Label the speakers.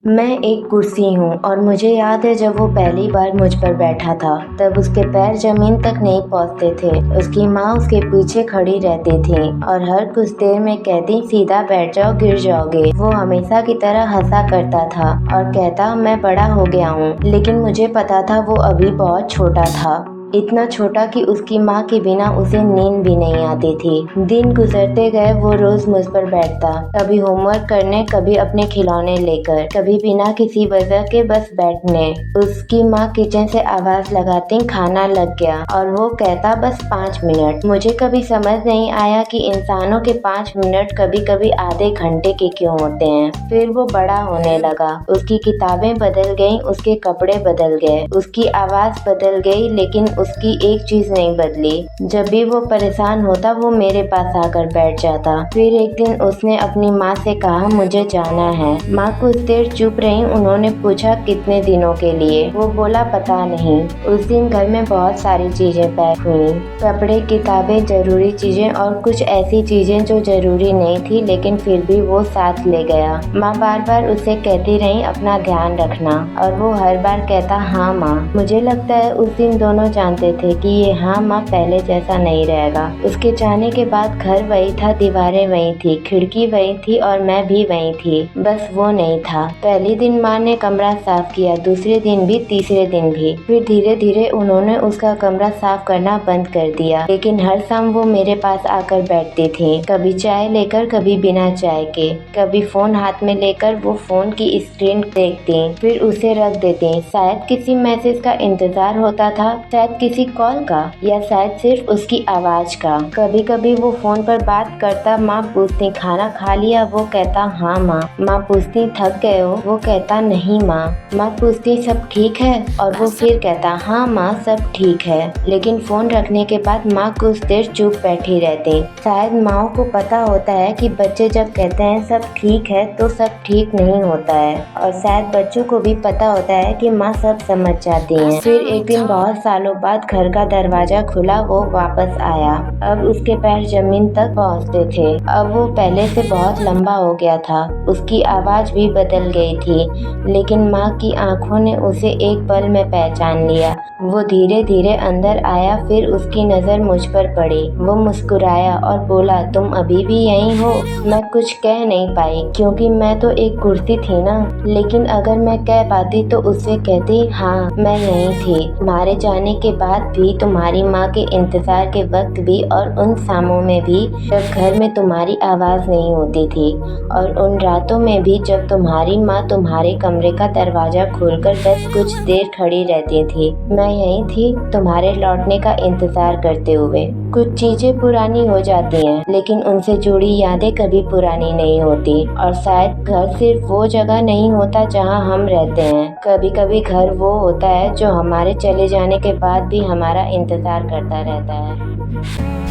Speaker 1: मैं एक कुर्सी हूँ और मुझे याद है जब वो पहली बार मुझ पर बैठा था तब उसके पैर जमीन तक नहीं पहुँचते थे। उसकी माँ उसके पीछे खड़ी रहती थी और हर कुछ देर में कहती, सीधा बैठ जाओ, गिर जाओगे। वो हमेशा की तरह हंसा करता था और कहता, मैं बड़ा हो गया हूँ। लेकिन मुझे पता था वो अभी बहुत छोटा था, इतना छोटा कि उसकी माँ के बिना उसे नींद भी नहीं आती थी। दिन गुजरते गए, वो रोज मुझ पर बैठता, कभी होमवर्क करने, कभी अपने खिलौने लेकर, कभी बिना किसी वजह के बस बैठने। उसकी माँ किचन से आवाज लगाती, खाना लग गया, और वो कहता, बस 5 मिनट। मुझे कभी समझ नहीं आया कि इंसानों के 5 मिनट कभी कभी आधे घंटे के क्यों होते हैं। फिर वो बड़ा होने लगा, उसकी किताबें बदल गईं, उसके कपड़े बदल गए, उसकी आवाज बदल गई, लेकिन उसकी एक चीज नहीं बदली। जब भी वो परेशान होता वो मेरे पास आकर बैठ जाता। फिर एक दिन उसने अपनी माँ से कहा, मुझे जाना है। माँ कुछ देर चुप रही। उन्होंने पूछा, कितने दिनों के लिए? वो बोला, पता नहीं। उस दिन घर में बहुत सारी चीजें पैक हुई, कपड़े, किताबें, जरूरी चीजें और कुछ ऐसी चीजें जो जरूरी नहीं थी, लेकिन फिर भी वो साथ ले गया। माँ बार बार उसे कहती रही, अपना ध्यान रखना, और वो हर बार कहता, हाँ माँ। मुझे लगता है उस दिन दोनों जानते थे कि ये हाँ माँ पहले जैसा नहीं रहेगा। उसके जाने के बाद घर वही था, दीवारें वही थी, खिड़की वही थी और मैं भी वही थी, बस वो नहीं था। पहले दिन माँ ने कमरा साफ किया, दूसरे दिन भी, तीसरे दिन भी। फिर धीरे धीरे उन्होंने उसका कमरा साफ करना बंद कर दिया। लेकिन हर शाम वो मेरे पास आकर बैठती थी, कभी चाय लेकर, कभी बिना चाय के, कभी फोन हाथ में लेकर। वो फोन की स्क्रीन देखती, फिर उसे रख देती। शायद किसी मैसेज का इंतजार होता था, शायद किसी कॉल का, या शायद सिर्फ उसकी आवाज का। कभी कभी वो फोन पर बात करता, माँ पूछती, खाना खा लिया? वो कहता, हाँ माँ। माँ पूछती, थक गए हो? वो कहता, नहीं माँ। माँ पूछती, सब ठीक है? और वो फिर कहता, हाँ माँ, सब ठीक है। लेकिन फोन रखने के बाद माँ कुछ देर चुप बैठी रहती। शायद माँ को पता होता है कि बच्चे जब कहते हैं सब ठीक है तो सब ठीक नहीं होता है, और शायद बच्चों को भी पता होता है कि माँ सब समझ जाती है। फिर एक दिन बहुत सालों बाद घर का दरवाजा खुला, वो वापस आया। अब उसके पैर जमीन तक पहुँचते थे। अब वो पहले से बहुत लंबा हो गया था, उसकी आवाज भी बदल गई थी, लेकिन माँ की आंखों ने उसे एक पल में पहचान लिया। वो धीरे धीरे अंदर आया, फिर उसकी नजर मुझ पर पड़ी। वो मुस्कुराया और बोला, तुम अभी भी यहीं हो? मैं कुछ कह नहीं पाई, क्योंकि मैं तो एक कुर्सी थी ना। लेकिन अगर मैं कह पाती तो उससे कहती, हाँ मैं यहीं थी, तुम्हारे जाने के बाद भी, तुम्हारी माँ के इंतजार के वक्त भी, और उन शामों में भी जब घर में तुम्हारी आवाज नहीं होती थी, और उन रातों में भी जब तुम्हारी माँ तुम्हारे कमरे का दरवाजा खोलकर बस कुछ देर खड़ी रहती थी। मैं यहीं थी, तुम्हारे लौटने का इंतजार करते हुए। कुछ चीजें पुरानी हो जाती हैं, लेकिन उनसे जुड़ी यादें कभी पुरानी नहीं होती। और शायद घर सिर्फ वो जगह नहीं होता जहाँ हम रहते हैं, कभी कभी घर वो होता है जो हमारे चले जाने के बाद भी हमारा इंतजार करता रहता है।